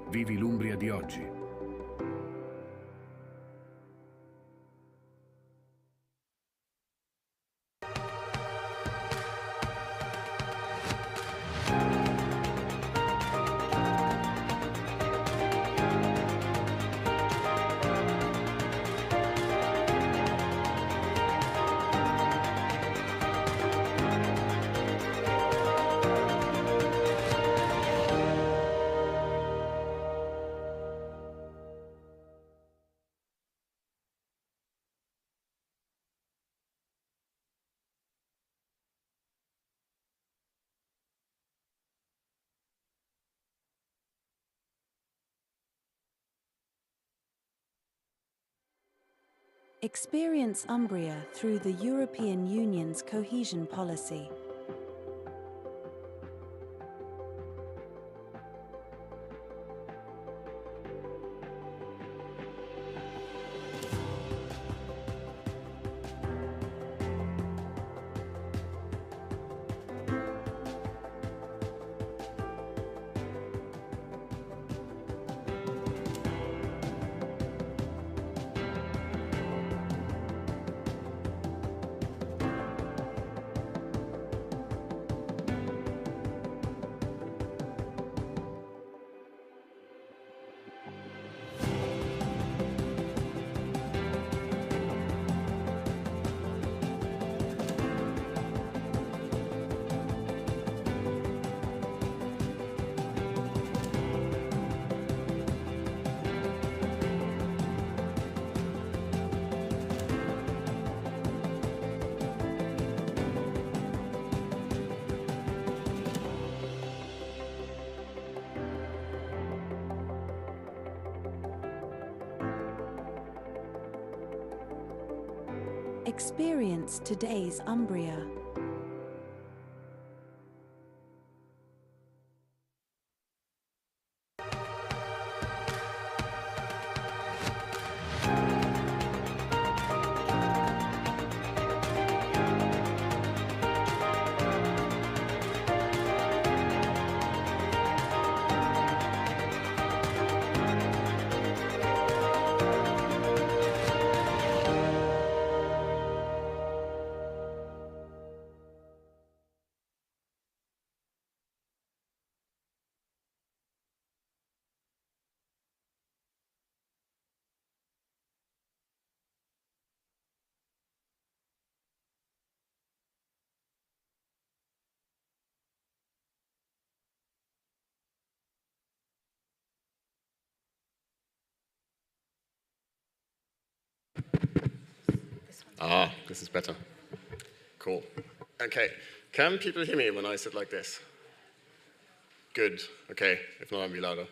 Vivi l'Umbria di oggi. Experience Umbria through the European Union's cohesion policy. Experience today's Umbria. Ah, this is better. Cool. Okay, can people hear me when I sit like this? Good, okay, if not, I'll be louder.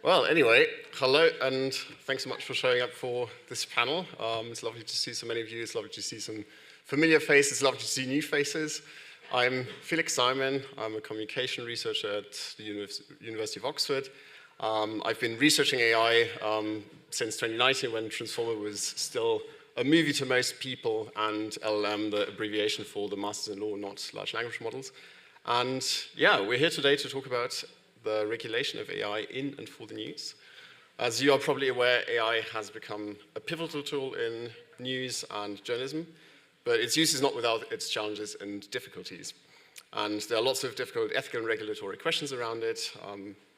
Well, anyway, hello, and thanks so much for showing up for this panel. It's lovely to see so many of you. It's lovely to see some familiar faces. It's lovely to see new faces. I'm Felix Simon. I'm a communication researcher at the University of Oxford. I've been researching AI since 2019 when Transformer was still a movie to most people, and LLM, the abbreviation for the Masters in Law, not large language models. And yeah, we're here today to talk about the regulation of AI in and for the news. As you are probably aware, AI has become a pivotal tool in news and journalism, but its use is not without its challenges and difficulties. And there are lots of difficult ethical and regulatory questions around it,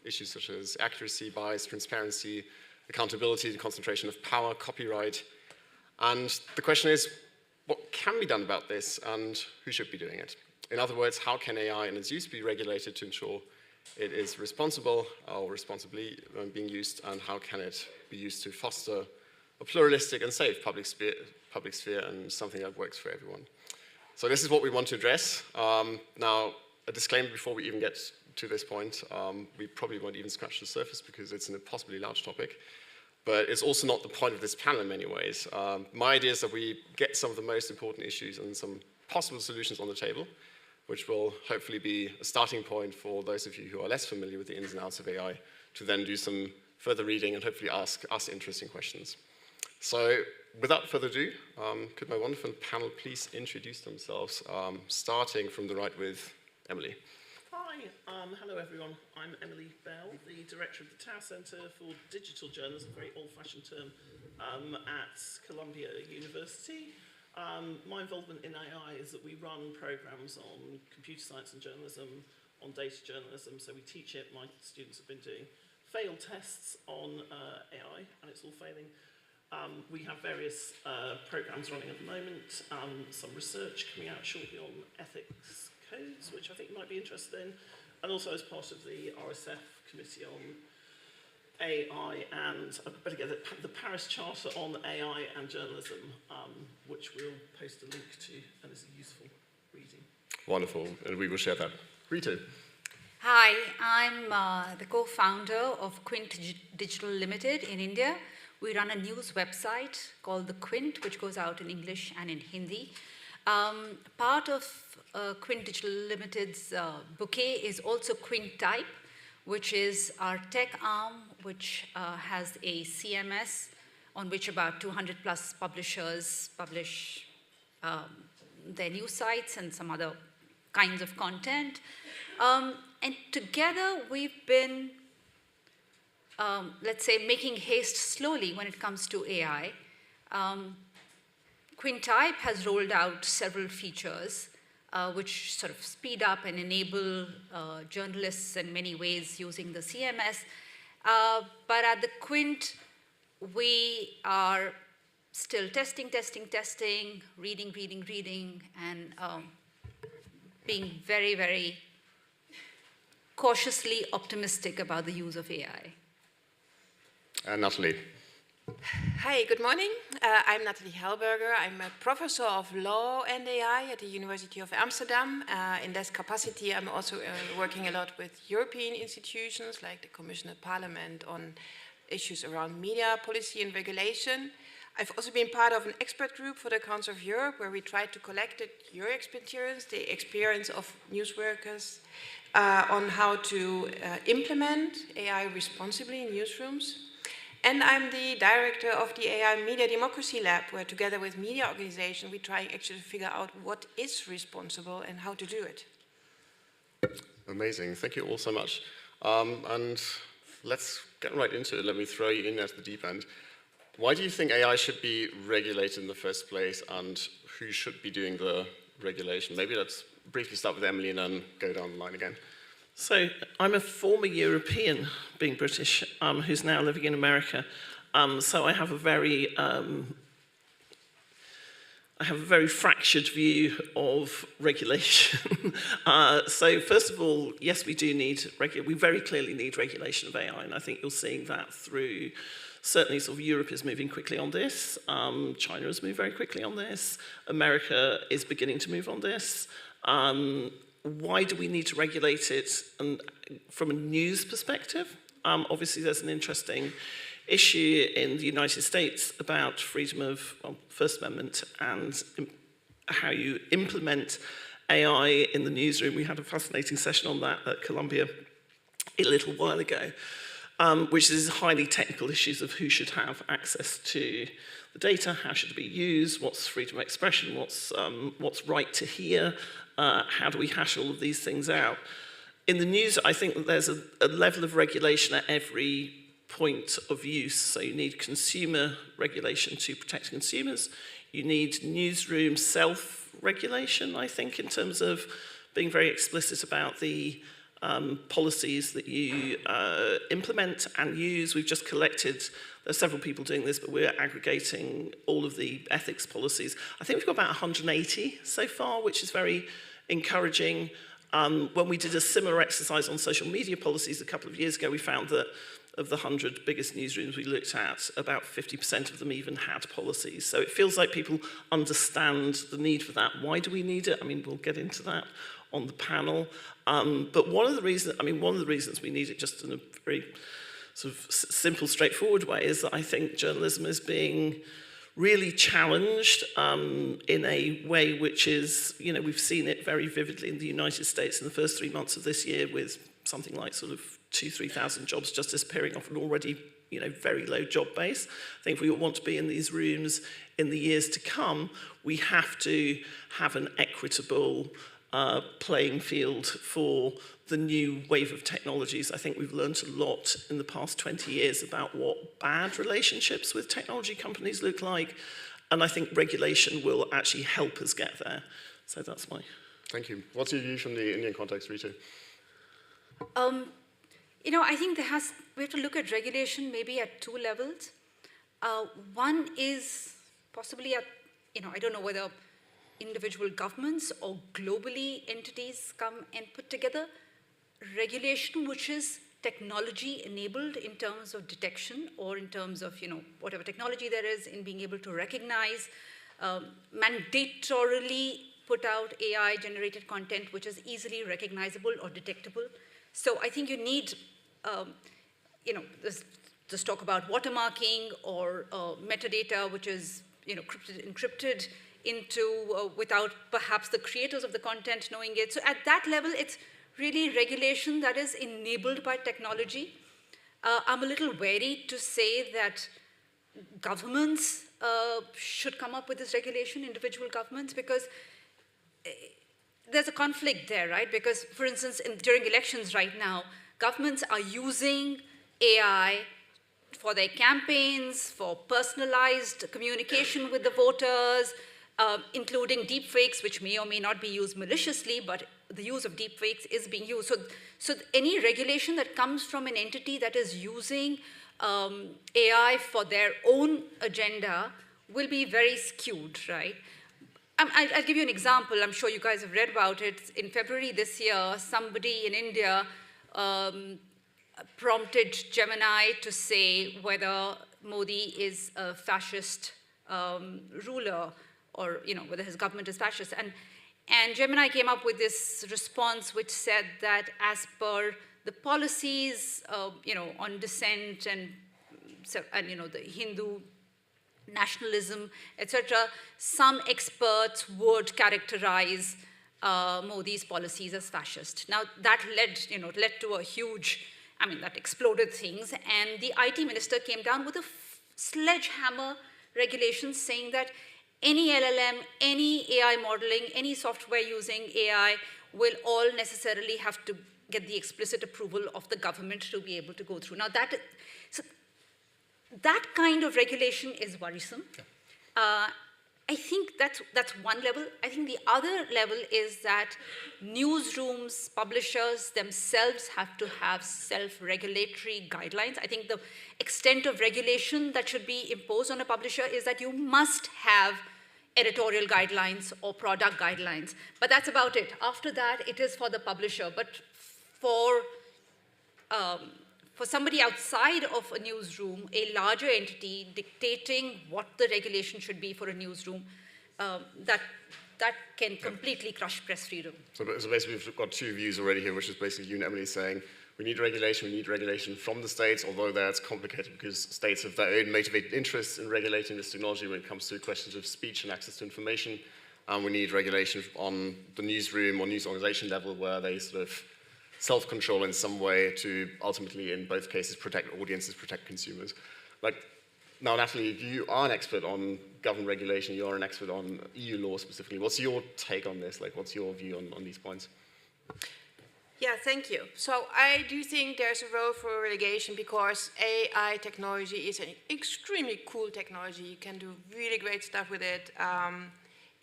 issues such as accuracy, bias, transparency, accountability, the concentration of power, copyright. And the question is, what can be done about this and who should be doing it? In other words, how can AI and its use be regulated to ensure it is responsible or responsibly being used, and how can it be used to foster a pluralistic and safe public sphere and something that works for everyone? So this is what we want to address. Now, a disclaimer before we even get to this point, we probably won't even scratch the surface because it's an impossibly large topic. But it's also not the point of this panel in many ways. My idea is that we get some of the most important issues and some possible solutions on the table, which will hopefully be a starting point for those of you who are less familiar with the ins and outs of AI to then do some further reading and hopefully ask us interesting questions. So without further ado, could my wonderful panel please introduce themselves, starting from the right with Emily. Hi. Hello everyone. I'm Emily Bell, the Director of the Tower Centre for Digital Journalism, a very old-fashioned term, at Columbia University. My involvement in AI is that we run programmes on computer science and journalism, on data journalism, so we teach it. My students have been doing failed tests on AI, and it's all failing. We have various programmes running at the moment, some research coming out shortly on ethics codes, which I think you might be interested in, and also as part of the RSF committee on AI and, I better get the Paris Charter on AI and Journalism, which we'll post a link to, and is a useful reading. Wonderful, and we will share that. Rita. Hi, I'm the co-founder of Quint Digital Limited in India. We run a news website called The Quint, which goes out in English and in Hindi. Part of Quint Digital Limited's bouquet is also Quint Type, which is our tech arm, which has a CMS on which about 200 plus publishers publish their news sites and some other kinds of content. And together we've been, let's say, making haste slowly when it comes to AI. QuintType has rolled out several features which sort of speed up and enable journalists in many ways using the CMS. But at the Quint, we are still testing, reading, and being very, very cautiously optimistic about the use of AI. Natalie. Hi, good morning. I'm Natalie Helberger. I'm a professor of law and AI at the University of Amsterdam. In this capacity, I'm also working a lot with European institutions like the Commission of Parliament on issues around media policy and regulation. I've also been part of an expert group for the Council of Europe where we tried to collect your experience, the experience of news workers, on how to implement AI responsibly in newsrooms. And I'm the director of the AI Media Democracy Lab, where together with media organizations, we try actually to figure out what is responsible and how to do it. Amazing, thank you all so much. And let's get right into it. Let me throw you in at the deep end. Why do you think AI should be regulated in the first place, and who should be doing the regulation? Maybe let's briefly start with Emily and then go down the line again. So I'm a former European, being British, who's now living in America. So I have a very fractured view of regulation. So first of all, yes, we do need we very clearly need regulation of AI, and I think you're seeing that through. Certainly, sort of Europe is moving quickly on this. China has moved very quickly on this. America is beginning to move on this. Why do we need to regulate it? And from a news perspective, obviously there's an interesting issue in the United States about freedom of, First Amendment and how you implement AI in the newsroom. We had a fascinating session on that at Columbia a little while ago, which is highly technical issues of who should have access to the data, how should it be used, what's freedom of expression, what's right to hear, how do we hash all of these things out. In the news, I think that there's a level of regulation at every point of use. So you need consumer regulation to protect consumers. You need newsroom self-regulation, I think, in terms of being very explicit about the policies that you implement and use. We've just collected, there's several people doing this, but we're aggregating all of the ethics policies. I think we've got about 180 so far, which is very encouraging. When we did a similar exercise on social media policies a couple of years ago, we found that of the 100 biggest newsrooms we looked at, about 50% of them even had policies. So it feels like people understand the need for that. Why do we need it? I mean, we'll get into that on the panel. But one of the reasons we need it, just in a very sort of simple, straightforward way, is that I think journalism is being really challenged in a way which is, we've seen it very vividly in the United States in the first 3 months of this year, with something like sort of 2,000-3,000 jobs just disappearing off an already, very low job base. I think if we want to be in these rooms in the years to come, we have to have an equitable playing field for the new wave of technologies. I think we've learned a lot in the past 20 years about what bad relationships with technology companies look like, and I think regulation will actually help us get there. So that's my... Thank you. What's your view from the Indian context, Ritu? You know, I think we have to look at regulation maybe at two levels. One is possibly at, you know, I don't know whether individual governments or globally entities come and put together regulation which is technology enabled in terms of detection or in terms of, you know, whatever technology there is in being able to recognize, mandatorily put out AI generated content which is easily recognizable or detectable. So I think you need, you know, this talk about watermarking or metadata which is, you know, encrypted into without perhaps the creators of the content knowing it. So at that level, it's really regulation that is enabled by technology. I'm a little wary to say that governments should come up with this regulation, individual governments, because there's a conflict there, right? Because, for instance, during elections right now, governments are using AI for their campaigns, for personalized communication with the voters, including deepfakes, which may or may not be used maliciously, but the use of deepfakes is being used. So any regulation that comes from an entity that is using AI for their own agenda will be very skewed, right? I'll give you an example. I'm sure you guys have read about it. In February this year, somebody in India prompted Gemini to say whether Modi is a fascist ruler, or, you know, whether his government is fascist. And Gemini came up with this response which said that as per the policies, you know, on dissent and you know, the Hindu nationalism, etc., some experts would characterize Modi's policies as fascist. Now that led to a huge, I mean, that exploded things, and the IT minister came down with a sledgehammer regulation saying that any LLM, any AI modeling, any software using AI will all necessarily have to get the explicit approval of the government to be able to go through. Now that kind of regulation is worrisome. I think that's one level. I think the other level is that newsrooms, publishers themselves have to have self-regulatory guidelines. I think the extent of regulation that should be imposed on a publisher is that you must have editorial guidelines or product guidelines. But that's about it. After that, it is for the publisher. But for somebody outside of a newsroom, a larger entity dictating what the regulation should be for a newsroom, that can completely crush press freedom. So basically we've got two views already here, which is basically you and Emily saying we need regulation from the states, although that's complicated because states have their own motivated interests in regulating this technology when it comes to questions of speech and access to information. And we need regulation on the newsroom or news organization level where they sort of self-control in some way to ultimately, in both cases, protect audiences, protect consumers. Like, now, Natalie, you are an expert on government regulation, you are an expert on EU law specifically. What's your take on this? Like, what's your view on these points? Yeah, thank you. So I do think there's a role for regulation because AI technology is an extremely cool technology. You can do really great stuff with it.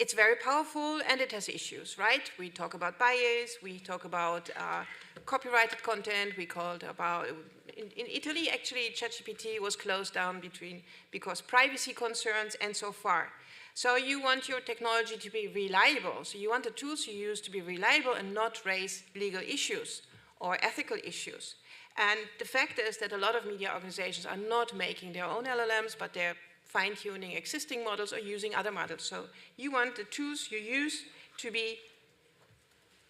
It's very powerful and it has issues, right? We talk about bias, we talk about copyrighted content, we called about, in Italy actually ChatGPT was closed down because privacy concerns and so far. So you want your technology to be reliable. So you want the tools you use to be reliable and not raise legal issues or ethical issues. And the fact is that a lot of media organizations are not making their own LLMs, but they're fine-tuning existing models or using other models. So you want the tools you use to be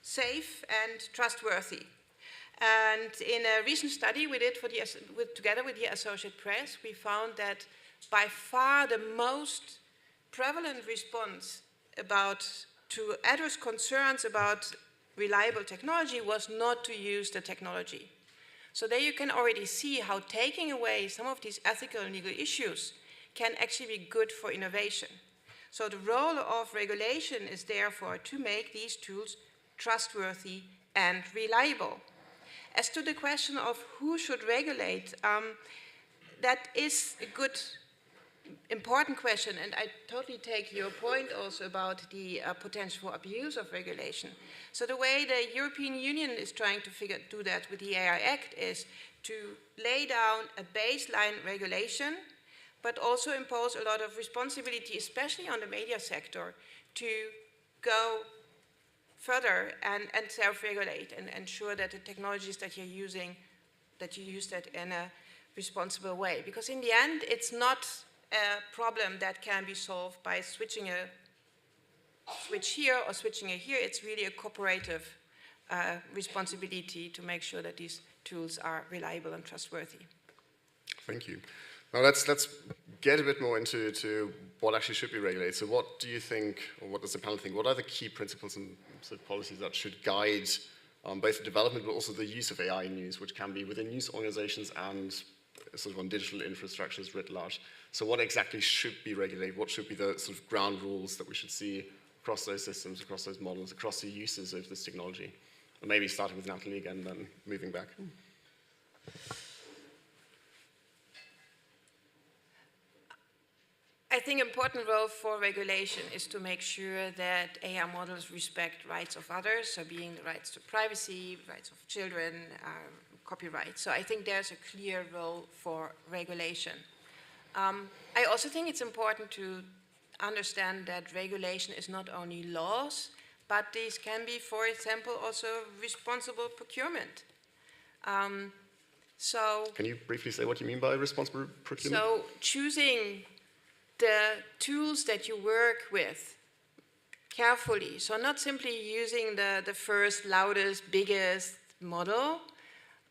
safe and trustworthy. And in a recent study we did together with the Associated Press, we found that by far the most prevalent response to address concerns about reliable technology was not to use the technology. So there you can already see how taking away some of these ethical and legal issues can actually be good for innovation. So the role of regulation is therefore to make these tools trustworthy, and reliable. As to the question of who should regulate, that is a good, important question, and I totally take your point also about the potential for abuse of regulation. So the way the European Union is trying to do that with the AI Act is to lay down a baseline regulation, but also impose a lot of responsibility, especially on the media sector, to go further and self-regulate and ensure that the technologies that you're using, that you use that in a responsible way. Because in the end, it's not a problem that can be solved by switching a switch here or switching it here. It's really a cooperative responsibility to make sure that these tools are reliable and trustworthy. Thank you. Now let's get a bit more into what actually should be regulated. So what do you think, or what does the panel think, what are the key principles and sort of policies that should guide both the development but also the use of AI in news, which can be within news organizations and sort of on digital infrastructures writ large? So what exactly should be regulated? What should be the sort of ground rules that we should see across those systems, across those models, across the uses of this technology? And maybe starting with Natalie again, then moving back. I think an important role for regulation is to make sure that AI models respect rights of others, so being the rights to privacy, rights of children, copyright. So I think there's a clear role for regulation. I also think it's important to understand that regulation is not only laws, but these can be, for example, also responsible procurement. Can you briefly say what you mean by responsible procurement? So choosing the tools that you work with carefully. So not simply using the first, loudest, biggest model,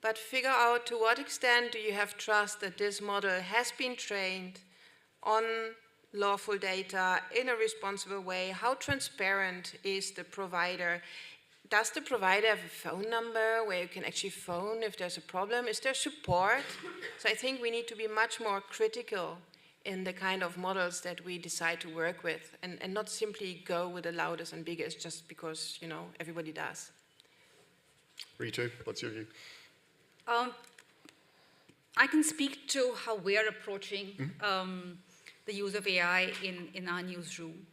but figure out to what extent do you have trust that this model has been trained on lawful data in a responsible way. How transparent is the provider? Does the provider have a phone number where you can actually phone if there's a problem? Is there support? So I think we need to be much more critical in the kind of models that we decide to work with, and not simply go with the loudest and biggest just because, you know, everybody does. Ritu, what's your view? I can speak to how we are approaching the use of AI in our newsroom.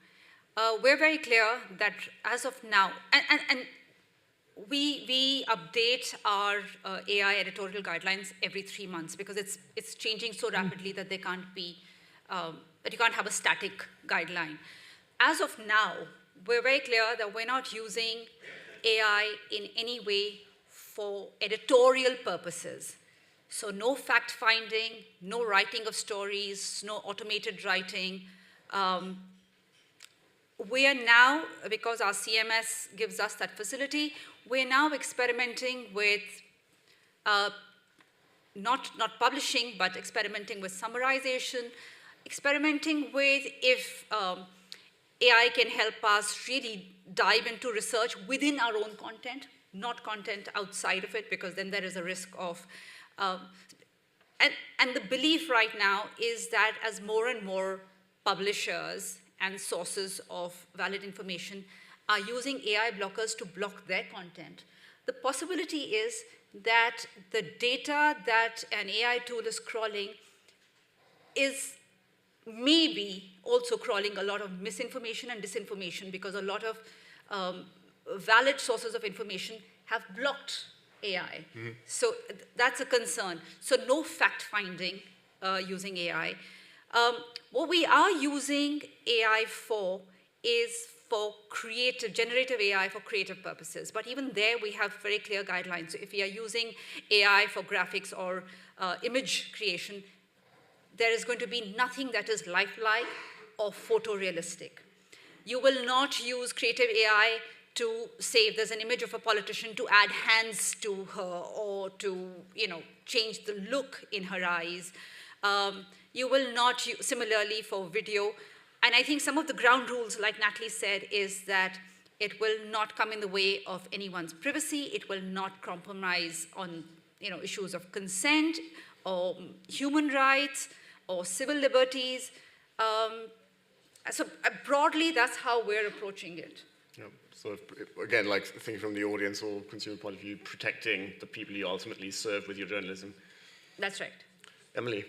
We're very clear that as of now, and we update our AI editorial guidelines every 3 months because it's changing so rapidly that they can't be, that you can't have a static guideline. As of now, we're very clear that we're not using AI in any way for editorial purposes. So no fact-finding, no writing of stories, no automated writing. We are now, because our CMS gives us that facility, we're now experimenting with, not publishing, but experimenting with summarization, experimenting with if AI can help us really dive into research within our own content, not content outside of it, because then there is a risk of, and the belief right now is that as more and more publishers and sources of valid information are using AI blockers to block their content, the possibility is that the data that an AI tool is crawling is maybe also crawling a lot of misinformation and disinformation, because a lot of valid sources of information have blocked AI. So that's a concern. So no fact-finding using AI. What we are using AI for is for generative AI for creative purposes. But even there, we have very clear guidelines. So if we are using AI for graphics or image creation, there is going to be nothing that is lifelike or photorealistic. You will not use creative AI to say if there's an image of a politician to add hands to her or to, change the look in her eyes. You will not use, similarly for video. And I think some of the ground rules, like Natalie said, is that it will not come in the way of anyone's privacy. It will not compromise on, issues of consent or human rights or civil liberties. So broadly, that's how we're approaching it. Yeah. So again, like thinking from the audience or consumer point of view, protecting the people you ultimately serve with your journalism. That's right. Emily.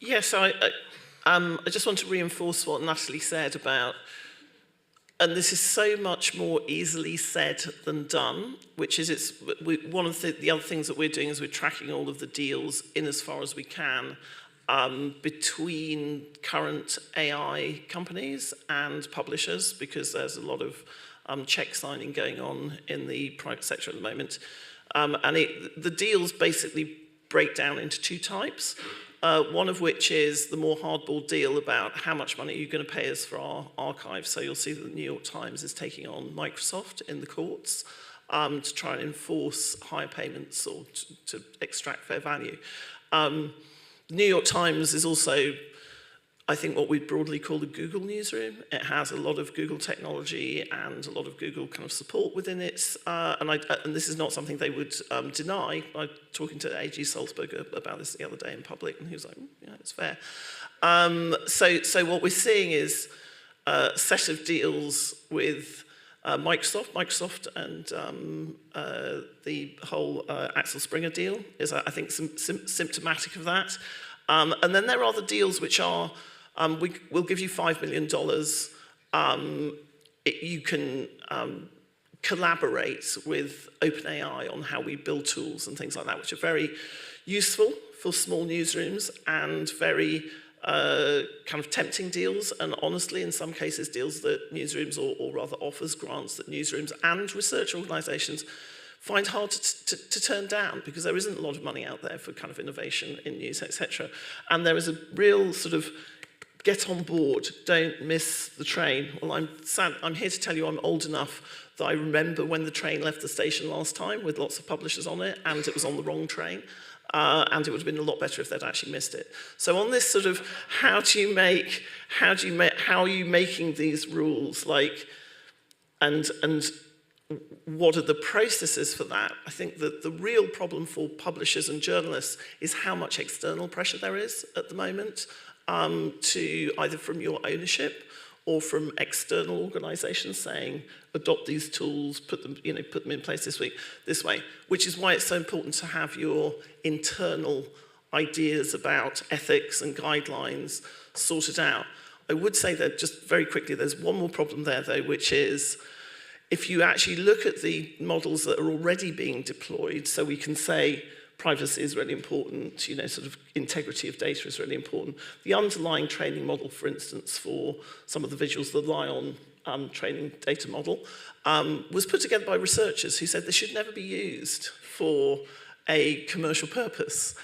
Yes, I just want to reinforce what Natalie said about, and this is so much more easily said than done, which is one of the other things that we're doing is we're tracking all of the deals in as far as we can between current AI companies and publishers, because there's a lot of check signing going on in the private sector at the moment. And the deals basically break down into two types. One of which is the more hardball deal about how much money you're going to pay us for our archives. So you'll see that the New York Times is taking on Microsoft in the courts to try and enforce higher payments or to extract fair value. The New York Times is also, I think, what we'd broadly call the Google newsroom. It has a lot of Google technology and a lot of Google kind of support within it. And this is not something they would deny. I was talking to A.G. Salzberg about this the other day in public, and he was like, yeah, it's fair. So what we're seeing is a set of deals with Microsoft and the whole Axel Springer deal is, I think, symptomatic of that. And then there are the deals which are, we'll give you $5 million. You can collaborate with OpenAI on how we build tools and things like that, which are very useful for small newsrooms and very kind of tempting deals, and honestly, in some cases, deals that newsrooms, or rather offers, grants that newsrooms and research organisations find hard to turn down, because there isn't a lot of money out there for kind of innovation in news, etc. And there is a real sort of get on board, don't miss the train. Well, I'm here to tell you I'm old enough that I remember when the train left the station last time with lots of publishers on it, and it was on the wrong train. And it would have been a lot better if they'd actually missed it. So on this sort of how are you making these rules, like, and what are the processes for that? I think that the real problem for publishers and journalists is how much external pressure there is at the moment, to either from your ownership or from external organisations saying, adopt these tools, put them in place this way, which is why it's so important to have your internal ideas about ethics and guidelines sorted out. I would say that, just very quickly, there's one more problem there, though, which is if you actually look at the models that are already being deployed, so we can say privacy is really important, sort of integrity of data is really important. The underlying training model, for instance, for some of the visuals that rely on training data model, was put together by researchers who said they should never be used for a commercial purpose.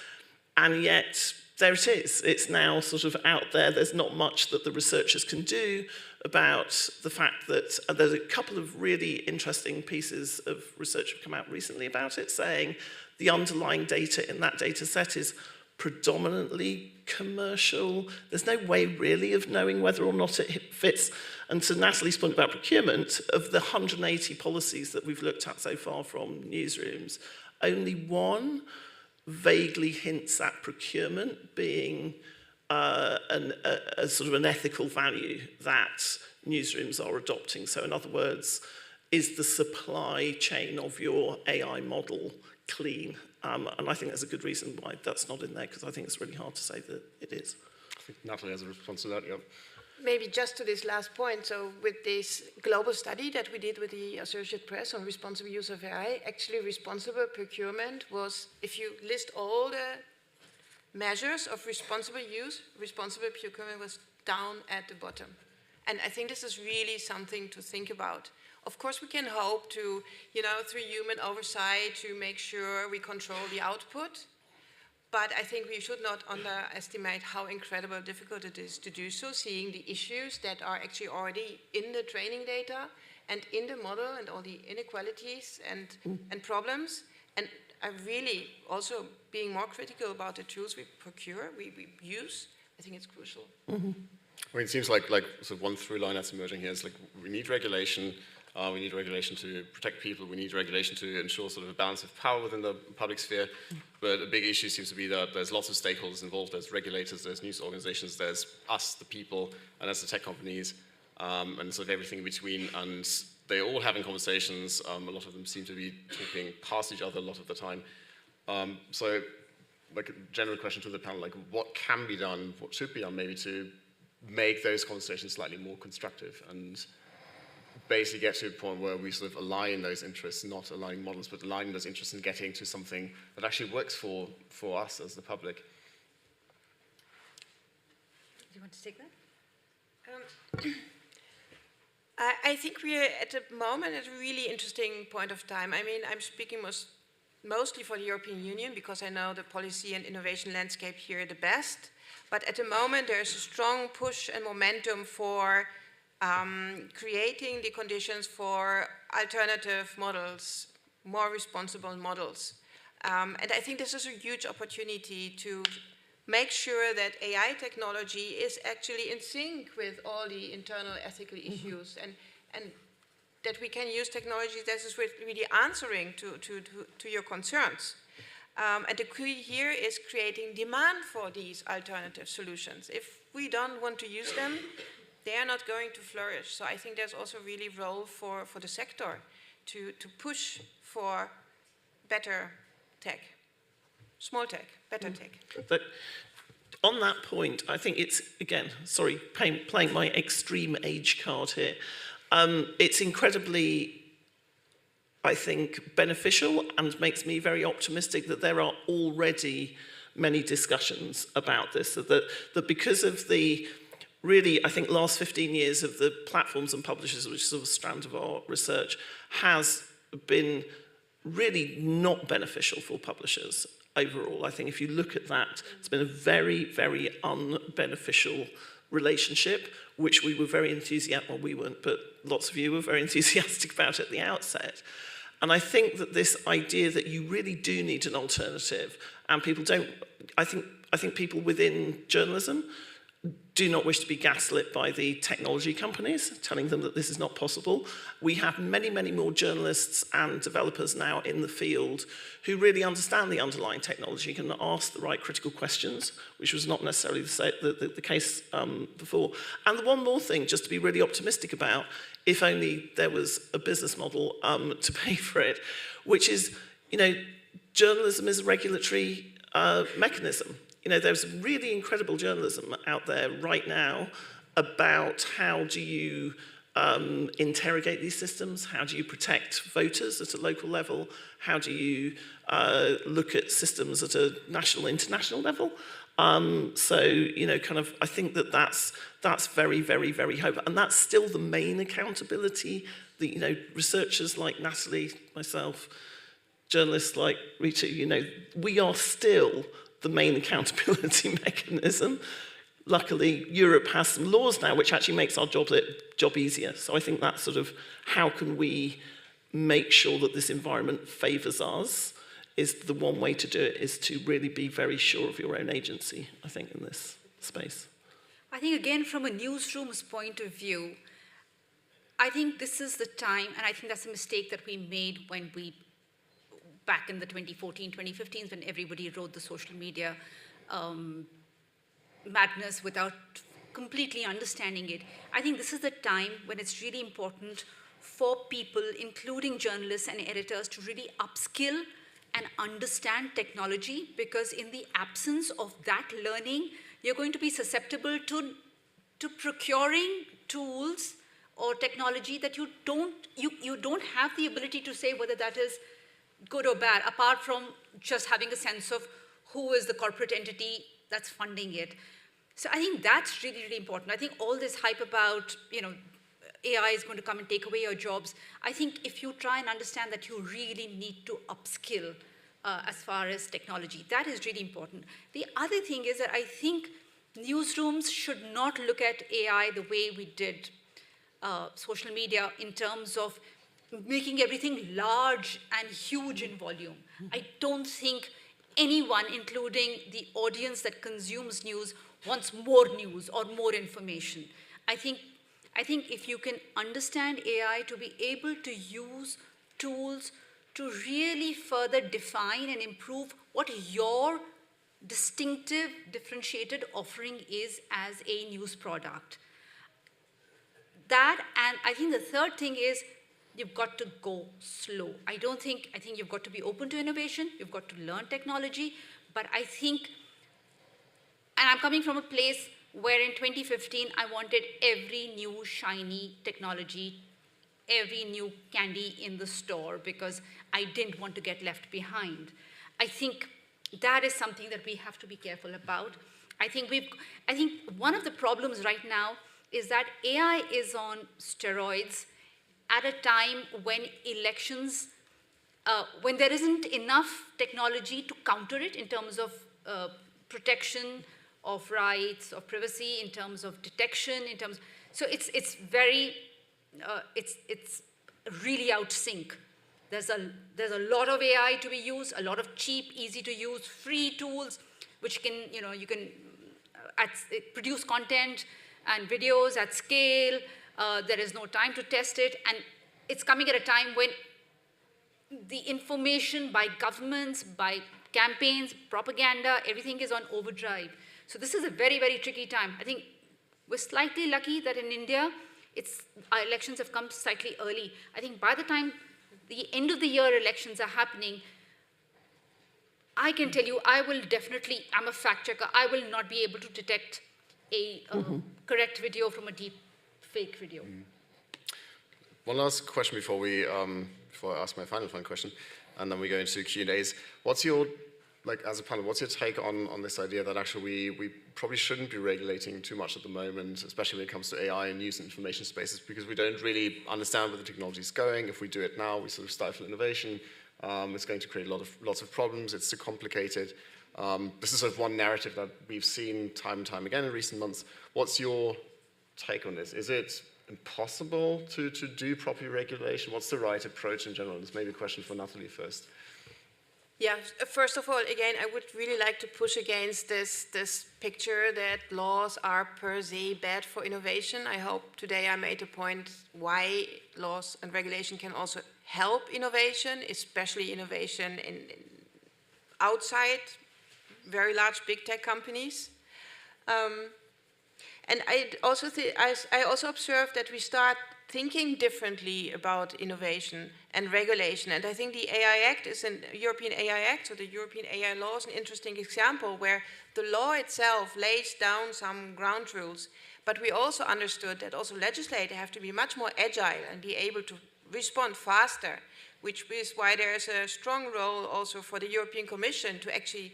And yet, there it is. It's now sort of out there. There's not much that the researchers can do about the fact that there's a couple of really interesting pieces of research have come out recently about it, saying the underlying data in that data set is predominantly commercial. There's no way really of knowing whether or not it fits. And to Natalie's point about procurement, of the 180 policies that we've looked at so far from newsrooms, only one vaguely hints at procurement being a sort of an ethical value that newsrooms are adopting. So in other words, is the supply chain of your AI model clean? And I think there's a good reason why that's not in there, because I think it's really hard to say that it is. I think Natalie has a response to that, yeah. Maybe just to this last point, so with this global study that we did with the Associated Press on responsible use of AI, actually responsible procurement was, if you list all the measures of responsible use, responsible procurement was down at the bottom. And I think this is really something to think about. Of course, we can hope to, through human oversight, to make sure we control the output. But I think we should not underestimate how incredibly difficult it is to do so, seeing the issues that are actually already in the training data and in the model and all the inequalities and problems. And I really also being more critical about the tools we procure, we use. I think it's crucial. Mm-hmm. I mean, it seems like sort of one through line that's emerging here is like we need regulation. We need regulation to protect people. We need regulation to ensure sort of a balance of power within the public sphere. But a big issue seems to be that there's lots of stakeholders involved. There's regulators, there's news organizations, there's us, the people, and there's the tech companies. and sort of everything in between, and they're all having conversations. A lot of them seem to be talking past each other a lot of the time. So, like a general question to the panel, like what can be done, what should be done maybe to make those conversations slightly more constructive and basically get to a point where we sort of align those interests, not aligning models, but aligning those interests and getting to something that actually works for us as the public. Do you want to take that? I think we are at the moment at a really interesting point of time. I mean, I'm speaking mostly for the European Union because I know the policy and innovation landscape here the best. But at the moment, there's a strong push and momentum for creating the conditions for alternative models, more responsible models. And I think this is a huge opportunity to make sure that AI technology is actually in sync with all the internal ethical issues and that we can use technology that is really answering to your concerns. And the key here is creating demand for these alternative solutions. If we don't want to use them, they are not going to flourish. So I think there's also really a role for the sector to push for better tech, small tech, better tech. But on that point, I think it's, again, sorry, playing my extreme age card here, it's incredibly, I think, beneficial and makes me very optimistic that there are already many discussions about this, that because of the really, I think, last 15 years of the platforms and publishers, which is sort of a strand of our research, has been really not beneficial for publishers overall. I think if you look at that, it's been a very, very unbeneficial relationship, which we were very enthusiastic, well, we weren't, but lots of you were very enthusiastic about at the outset. And I think that this idea that you really do need an alternative, and people don't, I think people within journalism do not wish to be gaslit by the technology companies, telling them that this is not possible. We have many, many more journalists and developers now in the field who really understand the underlying technology, can ask the right critical questions, which was not necessarily the case before. And the one more thing, just to be really optimistic about, if only there was a business model to pay for it, which is, you know, journalism is a regulatory mechanism. You know, there's really incredible journalism out there right now about how do you interrogate these systems, how do you protect voters at a local level, how do you look at systems at a national, international level. So, you know, kind of, I think that that's very, very, very hopeful. And that's still the main accountability that, you know, researchers like Natalie, myself, journalists like Rita, you know, we are still the main accountability mechanism. Luckily, Europe has some laws now which actually makes our job easier. So I think that's sort of how can we make sure that this environment favours us is the one way to do it, is to really be very sure of your own agency, I think, in this space. I think, again, from a newsroom's point of view, I think this is the time, and I think that's a mistake that we made when we back in the 2014, 2015s, when everybody wrote the social media madness without completely understanding it. I think this is the time when it's really important for people, including journalists and editors, to really upskill and understand technology, because in the absence of that learning, you're going to be susceptible to procuring tools or technology that you don't have the ability to say whether that is good or bad, apart from just having a sense of who is the corporate entity that's funding it. So I think that's really, really important. I think all this hype about, you know, AI is going to come and take away your jobs. I think if you try and understand that you really need to upskill as far as technology, that is really important. The other thing is that I think newsrooms should not look at AI the way we did social media in terms of making everything large and huge in volume. I don't think anyone, including the audience that consumes news, wants more news or more information. I think if you can understand AI to be able to use tools to really further define and improve what your distinctive, differentiated offering is as a news product, that, and I think the third thing is you've got to go slow. I think you've got to be open to innovation, you've got to learn technology, but I think, and I'm coming from a place where in 2015 I wanted every new shiny technology, every new candy in the store because I didn't want to get left behind. I think that is something that we have to be careful about. I think one of the problems right now is that AI is on steroids at a time when elections, when there isn't enough technology to counter it in terms of protection of rights, of privacy, in terms of detection, so it's very, it's really out sync. There's a lot of AI to be used, a lot of cheap, easy to use, free tools, which can, you can produce content and videos at scale. There is no time to test it, and it's coming at a time when the information by governments, by campaigns, propaganda, everything is on overdrive. So this is a very, very tricky time. I think we're slightly lucky that in India, our elections have come slightly early. I think by the time the end of the year elections are happening, I can tell you, I'm a fact checker, I will not be able to detect a correct video from a deep fake video. One last question before I ask my final question, and then we go into Q&As. What's your, as a panel, what's your take on this idea that actually we probably shouldn't be regulating too much at the moment, especially when it comes to AI and news and information spaces, because we don't really understand where the technology is going. If we do it now, we sort of stifle innovation. It's going to create lots of problems. It's too complicated. This is sort of one narrative that we've seen time and time again in recent months. What's your take on this? Is it impossible to do proper regulation? What's the right approach in general? This may be a question for Natalie first. Yeah, first of all, again, I would really like to push against this picture that laws are per se bad for innovation. I hope today I made a point why laws and regulation can also help innovation, especially innovation in outside very large big tech companies. And I also observe that we start thinking differently about innovation and regulation. And I think the AI Act is an European AI Act, so the European AI law is an interesting example where the law itself lays down some ground rules, but we also understood that also legislators have to be much more agile and be able to respond faster, which is why there is a strong role also for the European Commission to actually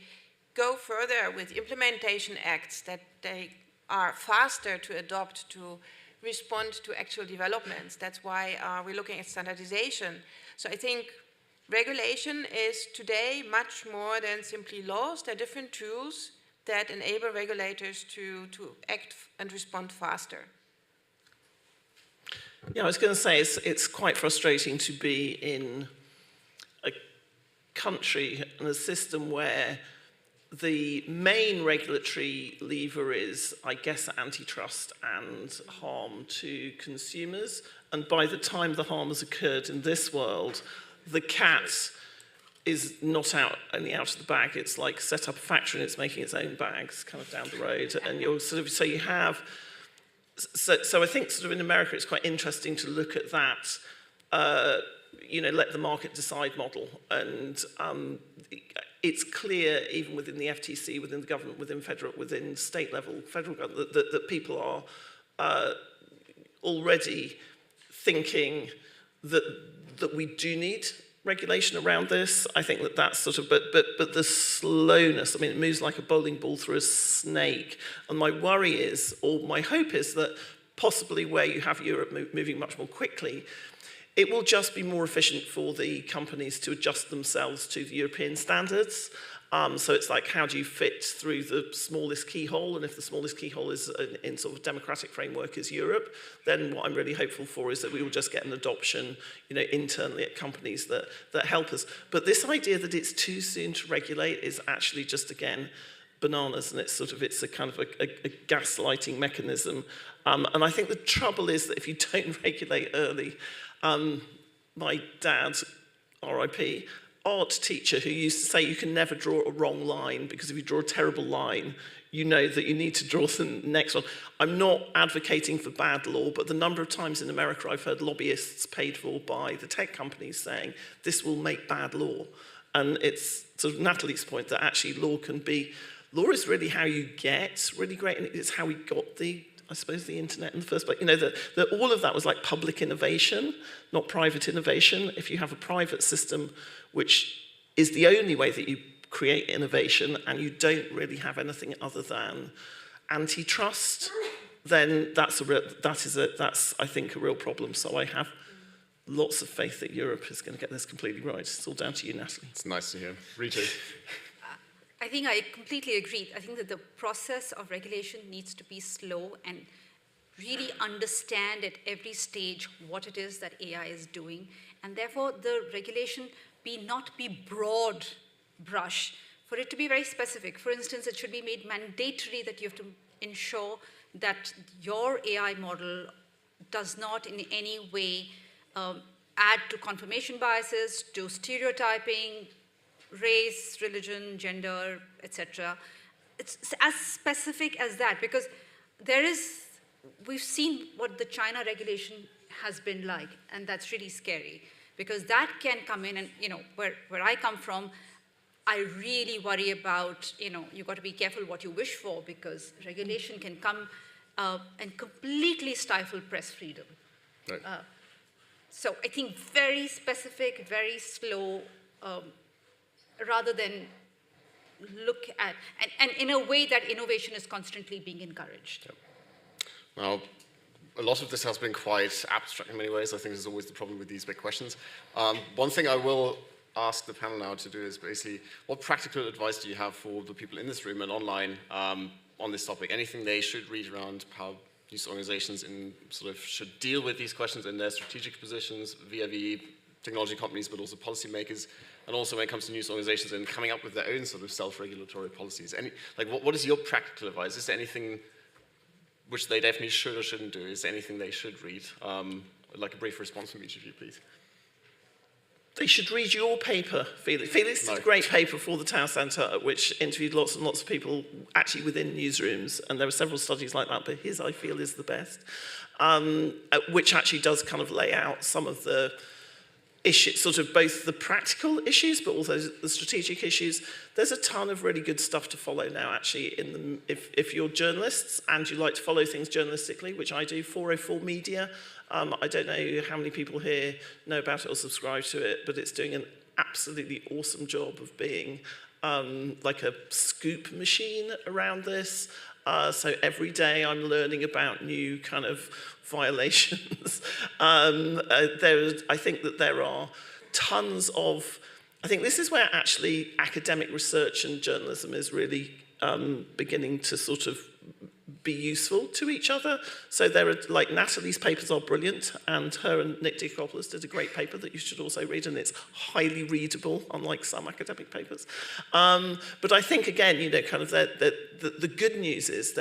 go further with implementation acts that they are faster to adopt to respond to actual developments. That's why we're looking at standardization. So I think regulation is today much more than simply laws. There are different tools that enable regulators to act and respond faster. Yeah, I was going to say it's quite frustrating to be in a country and a system where the main regulatory lever is, I guess, antitrust and harm to consumers. And by the time the harm has occurred in this world, the cat is not only out of the bag, it's like set up a factory and it's making its own bags kind of down the road. And you're sort of, so you have, so I think sort of in America it's quite interesting to look at that, let the market decide model. And it's clear, even within the FTC, within the government, within state level, federal government, that people are already thinking that we do need regulation around this. I think that's sort of, but the slowness, I mean, it moves like a bowling ball through a snake. And my worry is, or my hope is, that possibly where you have Europe moving much more quickly, it will just be more efficient for the companies to adjust themselves to the European standards. So it's like, how do you fit through the smallest keyhole? And if the smallest keyhole is in sort of democratic framework is Europe, then what I'm really hopeful for is that we will just get an adoption, internally at companies that help us. But this idea that it's too soon to regulate is actually just, again, bananas, and it's a kind of a gaslighting mechanism. And I think the trouble is that if you don't regulate early, my dad, RIP, art teacher who used to say you can never draw a wrong line, because if you draw a terrible line, you know that you need to draw the next one. I'm not advocating for bad law, but the number of times in America I've heard lobbyists paid for by the tech companies saying this will make bad law. And it's sort of Natalie's point that actually law is really how you get really great, and it's how we got I suppose the internet in the first place. You know, that all of that was like public innovation, not private innovation. If you have a private system, which is the only way that you create innovation, and you don't really have anything other than antitrust, then that's I think a real problem. So I have lots of faith that Europe is going to get this completely right. It's all down to you, Natalie. It's nice to hear. Rita. I think I completely agree. I think that the process of regulation needs to be slow and really understand at every stage what it is that AI is doing, and therefore the regulation not be broad brush, for it to be very specific. For instance, it should be made mandatory that you have to ensure that your AI model does not in any way add to confirmation biases, to stereotyping, race, religion, gender, etc. It's as specific as that, because we've seen what the China regulation has been like, and that's really scary, because that can come in, and where I come from, I really worry about, you've got to be careful what you wish for, because regulation can come and completely stifle press freedom. Right. So I think very specific, very slow, rather than look at, and in a way that innovation is constantly being encouraged. Yep. Now, a lot of this has been quite abstract in many ways. I think this is always the problem with these big questions. One thing I will ask the panel now to do is basically, what practical advice do you have for the people in this room and online on this topic? Anything they should read around how news organizations should deal with these questions in their strategic positions vis-a-vis technology companies, but also policymakers, and also when it comes to news organizations and coming up with their own sort of self-regulatory policies. What is your practical advice? Is there anything which they definitely should or shouldn't do? Is there anything they should read? Like a brief response from each of you, please. They should read your paper, Felix. Felix did a great paper for the Tower Centre, which interviewed lots and lots of people actually within newsrooms, and there were several studies like that, but his, I feel, is the best, which actually does kind of lay out some of the issues, sort of both the practical issues, but also the strategic issues. There's a ton of really good stuff to follow now, actually, if you're journalists and you like to follow things journalistically, which I do, 404 Media. I don't know how many people here know about it or subscribe to it, but it's doing an absolutely awesome job of being like a scoop machine around this. So every day I'm learning about new kind of violations. I think that there are tons of, I think this is where actually academic research and journalism is really beginning to sort of be useful to each other. So there are, like, Natalie's papers are brilliant, and her and Nick Diakopoulos did a great paper that you should also read, and it's highly readable, unlike some academic papers. But I think, again, kind of the good news is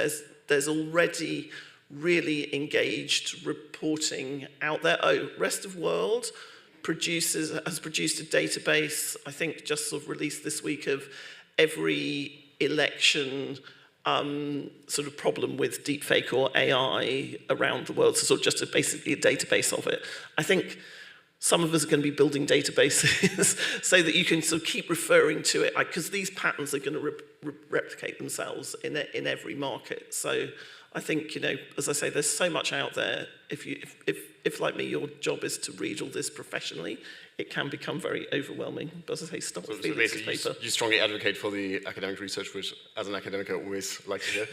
there's already really engaged reporting out there. Rest of World has produced a database, I think just sort of released this week, of every election sort of problem with deepfake or AI around the world, so sort of just basically a database of it. I think some of us are going to be building databases so that you can sort of keep referring to it, because these patterns are going to replicate themselves in every market. So I think, as I say, there's so much out there. If like me, your job is to read all this professionally, it can become very overwhelming. But as I say, stop with Felix's paper. You strongly advocate for the academic research, which, as an academic, I always like to hear.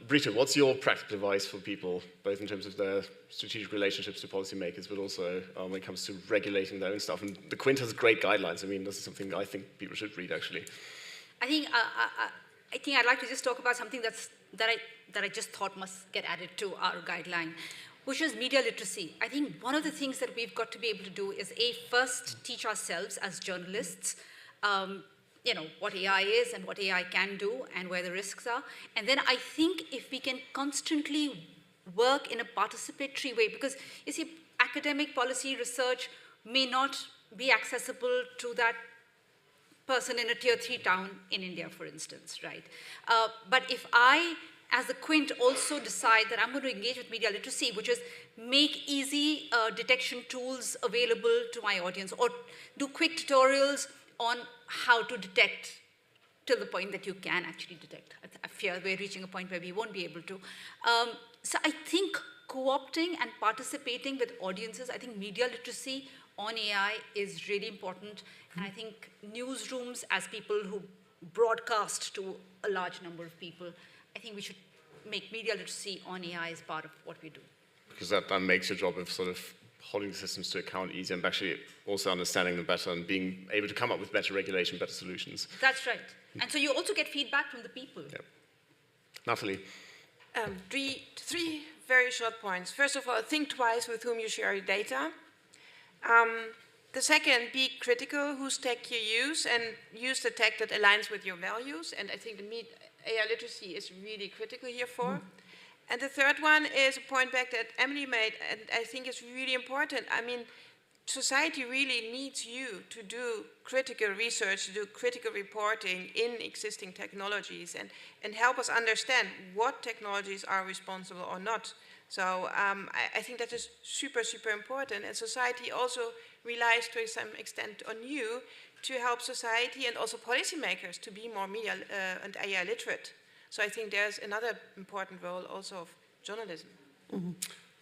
Brita, what's your practical advice for people, both in terms of their strategic relationships to policymakers, but also when it comes to regulating their own stuff? And the Quint has great guidelines. I mean, this is something I think people should read, actually. I think I'd like to just talk about something that I just thought must get added to our guideline, which is media literacy. I think one of the things that we've got to be able to do is, first teach ourselves as journalists, what AI is and what AI can do and where the risks are. And then I think if we can constantly work in a participatory way, because you see, academic policy research may not be accessible to that person in a tier 3 town in India, for instance, right? But if I, as the Quint, also decide that I'm going to engage with media literacy, which is make easy detection tools available to my audience, or do quick tutorials on how to detect till the point that you can actually detect. I fear we're reaching a point where we won't be able to. So I think co-opting and participating with audiences, I think media literacy on AI is really important. And I think newsrooms, as people who broadcast to a large number of people, I think we should make media literacy on AI as part of what we do. Because that makes your job of sort of holding the systems to account easier and actually also understanding them better and being able to come up with better regulation, better solutions. That's right. And so you also get feedback from the people. Yeah. Natalie. Three very short points. First of all, think twice with whom you share your data. The second, be critical whose tech you use and use the tech that aligns with your values. And I think the AI literacy is really critical here for. And the third one is a point back that Emily made, and I think it's really important. I mean, society really needs you to do critical research, to do critical reporting in existing technologies and help us understand what technologies are responsible or not. So I think that is super, super important. And society also relies to some extent on you to help society and also policymakers to be more media and AI literate. So I think there's another important role also of journalism. Mm-hmm.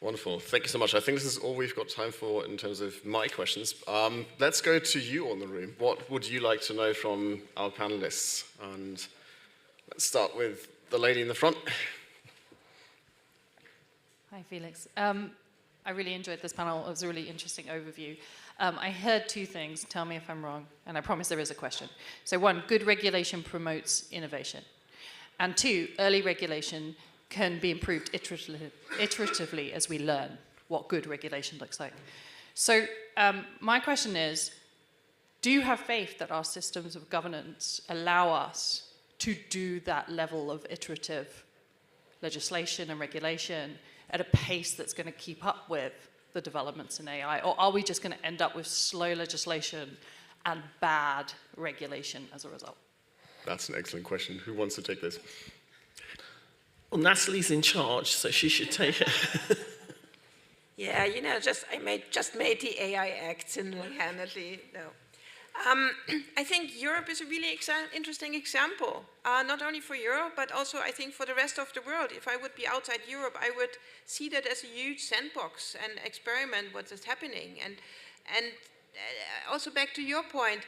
Wonderful. Thank you so much. I think this is all we've got time for in terms of my questions. Let's go to you on the room. What would you like to know from our panelists? And let's start with the lady in the front. Hi, Felix. I really enjoyed this panel. It was a really interesting overview. I heard two things. Tell me if I'm wrong. And I promise there is a question. So one, good regulation promotes innovation. And two, early regulation can be improved iteratively as we learn what good regulation looks like. So my question is, do you have faith that our systems of governance allow us to do that level of iterative legislation and regulation at a pace that's going to keep up with the developments in AI? Or are we just going to end up with slow legislation and bad regulation as a result? That's an excellent question. Who wants to take this? Well, Natalie's in charge, so she should take it. Yeah, you know, I just made the AI Act single-handedly. No. I think Europe is a really interesting example, not only for Europe, but also I think for the rest of the world. If I would be outside Europe, I would see that as a huge sandbox and experiment what is happening. And also back to your point,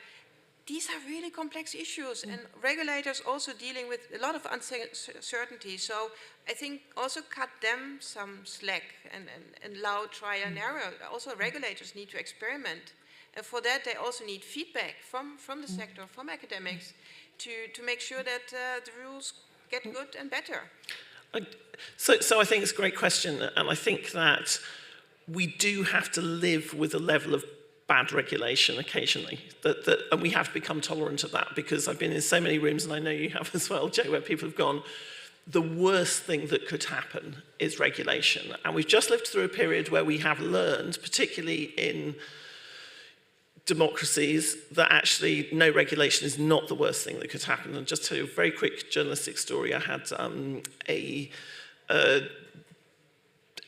these are really complex issues, and regulators also dealing with a lot of uncertainty. So I think also cut them some slack and allow trial and error. Also regulators need to experiment. And for that, they also need feedback from the sector, from academics, to make sure that the rules get good and better. So I think it's a great question, and I think that we do have to live with a level of bad regulation occasionally, and we have to become tolerant of that, because I've been in so many rooms, and I know you have as well, Joe, where people have gone, the worst thing that could happen is regulation. And we've just lived through a period where we have learned, particularly in democracies, that actually no regulation is not the worst thing that could happen. And just tell you a very quick journalistic story. I had a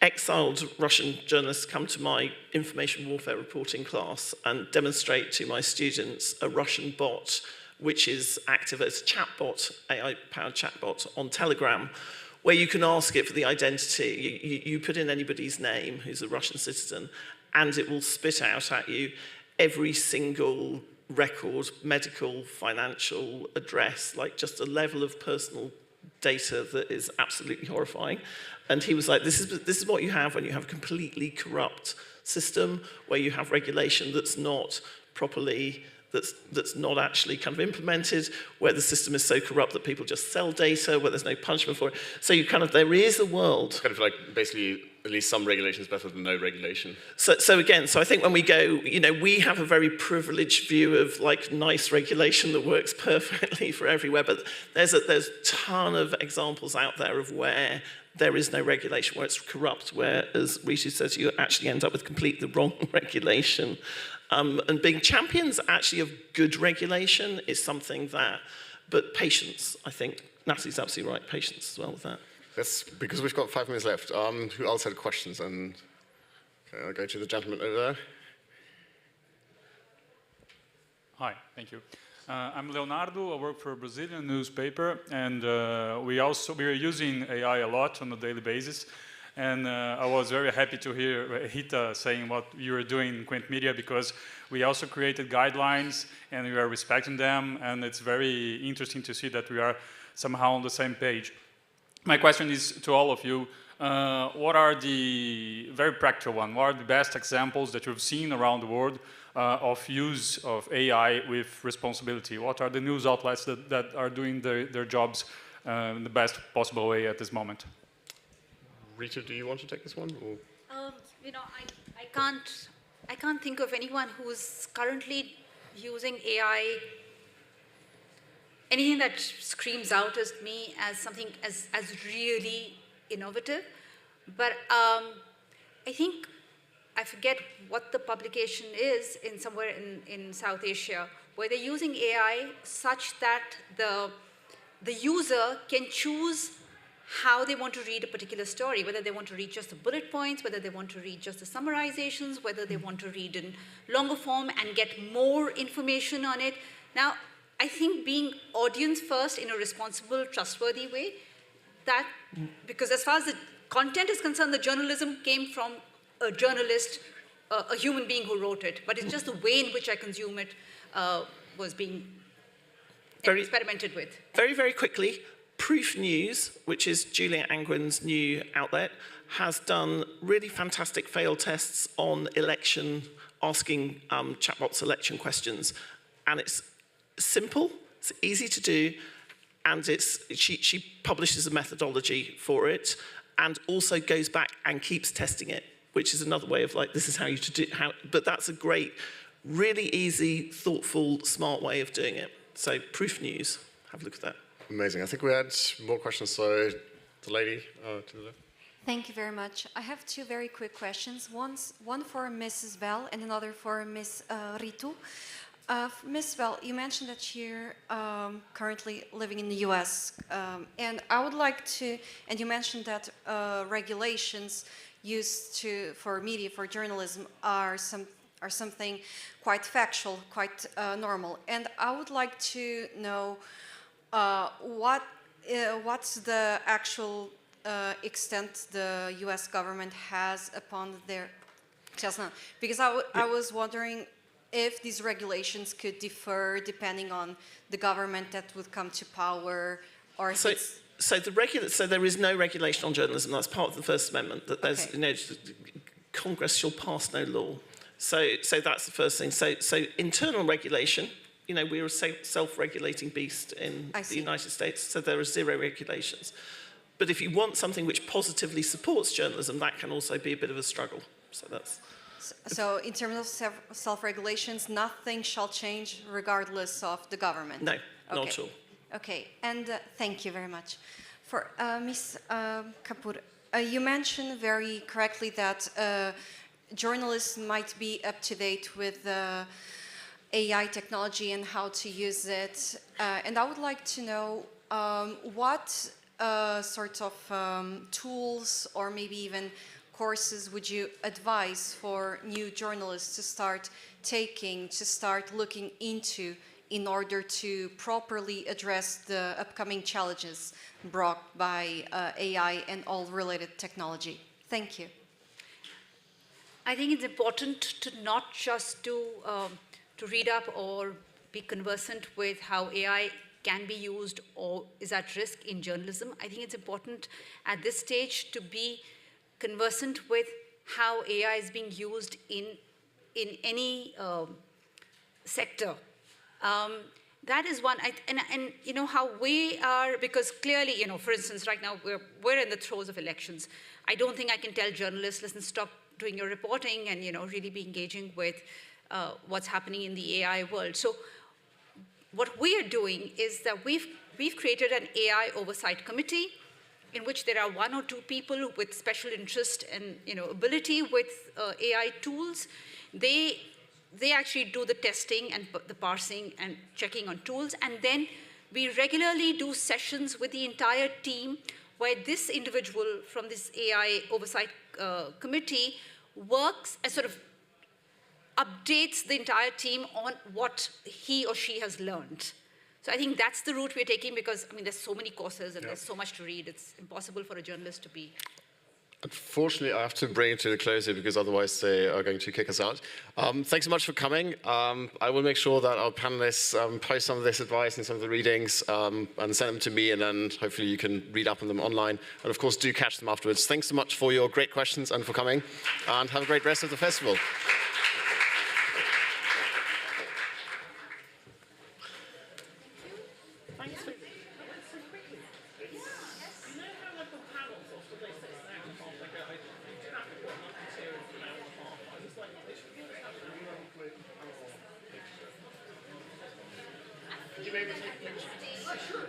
exiled Russian journalist come to my information warfare reporting class and demonstrate to my students a Russian bot which is active as a chatbot, AI-powered chatbot on Telegram, where you can ask it for the identity. You put in anybody's name who's a Russian citizen, and it will spit out at you every single record, medical, financial, address, like just a level of personal data that is absolutely horrifying. And he was like, this is what you have when you have a completely corrupt system, where you have regulation that's not properly, that's not actually kind of implemented, where the system is so corrupt that people just sell data, where there's no punishment for it. So you kind of, there is a world. Kind of like basically at least some regulation is better than no regulation. So again, I think when we go, we have a very privileged view of like nice regulation that works perfectly for everywhere, but there's a ton of examples out there of where there is no regulation, where it's corrupt, where, as Ritu says, you actually end up with completely the wrong regulation. And being champions actually of good regulation is something that, but patience, I think, Natalie's absolutely right, patience as well with that. That's because we've got 5 minutes left. Who else had questions? And okay, I'll go to the gentleman over there. Hi, thank you. I'm Leonardo. I work for a Brazilian newspaper, and we are using AI a lot on a daily basis. And I was very happy to hear Rita saying what you were doing in Quint Media, because we also created guidelines and we are respecting them, and it's very interesting to see that we are somehow on the same page. My question is to all of you, what are the, very practical one, what are the best examples that you've seen around the world of use of AI with responsibility? What are the news outlets that are doing their jobs in the best possible way at this moment? Rita, do you want to take this one? Or? I can't think of anyone who's currently using AI, anything that screams out at me as something as really innovative. But I think, I forget what the publication is in somewhere in South Asia, where they're using AI such that the user can choose how they want to read a particular story, whether they want to read just the bullet points, whether they want to read just the summarizations, whether they want to read in longer form and get more information on it. Now, I think being audience first in a responsible, trustworthy way, that, because as far as the content is concerned, the journalism came from a journalist, a human being who wrote it, but it's just the way in which I consume it was being experimented with. Very, very quickly, Proof News, which is Julia Angwin's new outlet, has done really fantastic fail tests on election, asking chatbots election questions. And it's simple, it's easy to do, and she publishes a methodology for it, and also goes back and keeps testing it, which is another way of like, this is how you do it. But that's a great, really easy, thoughtful, smart way of doing it. So Proof News, have a look at that. Amazing. I think we had more questions. So the lady to the left. Thank you very much. I have two very quick questions. One for Mrs. Bell and another for Ms. Ritu. Ms. Bell, you mentioned that you're currently living in the US, and I would like to, and you mentioned that regulations used for media, for journalism, are something quite factual, quite normal. And I would like to know what's the actual extent the US government has upon their chestnut. Because I was wondering if these regulations could differ depending on the government that would come to power, or if so there is no regulation on journalism. That's part of the First Amendment, that there's, Congress shall pass no law. So that's the first thing. So internal regulation, we're a self-regulating beast in the United States, so there are zero regulations. But if you want something which positively supports journalism, that can also be a bit of a struggle. So that's... So in terms of self-regulations, nothing shall change regardless of the government? No, not at all. Okay, and thank you very much. For Ms. Kapoor, you mentioned very correctly that journalists might be up to date with AI technology and how to use it. And I would like to know what sort of tools or maybe even courses would you advise for new journalists to start taking, to start looking into, in order to properly address the upcoming challenges brought by AI and all related technology? Thank you. I think it's important to not just to read up or be conversant with how AI can be used or is at risk in journalism. I think it's important at this stage to be conversant with how AI is being used in any sector. that is one, and you know how we are, because clearly, you know, for instance, right now we're in the throes of elections. I don't think I can tell journalists, listen, stop doing your reporting and, you know, really be engaging with what's happening in the AI world. So what we are doing is that we've created an AI oversight committee in which there are 1 or 2 people with special interest and, you know, ability with AI tools. They actually do the testing and the parsing and checking on tools. And then we regularly do sessions with the entire team where this individual from this AI oversight committee works and sort of updates the entire team on what he or she has learned. So I think that's the route we're taking because, I mean, there's so many courses and there's so much to read. It's impossible for a journalist to be. Unfortunately, I have to bring it to a close here because otherwise they are going to kick us out. Thanks so much for coming. I will make sure that our panelists post some of this advice and some of the readings and send them to me, and then hopefully you can read up on them online. And of course, do catch them afterwards. Thanks so much for your great questions and for coming, and have a great rest of the festival. Could you maybe take pictures? Sure.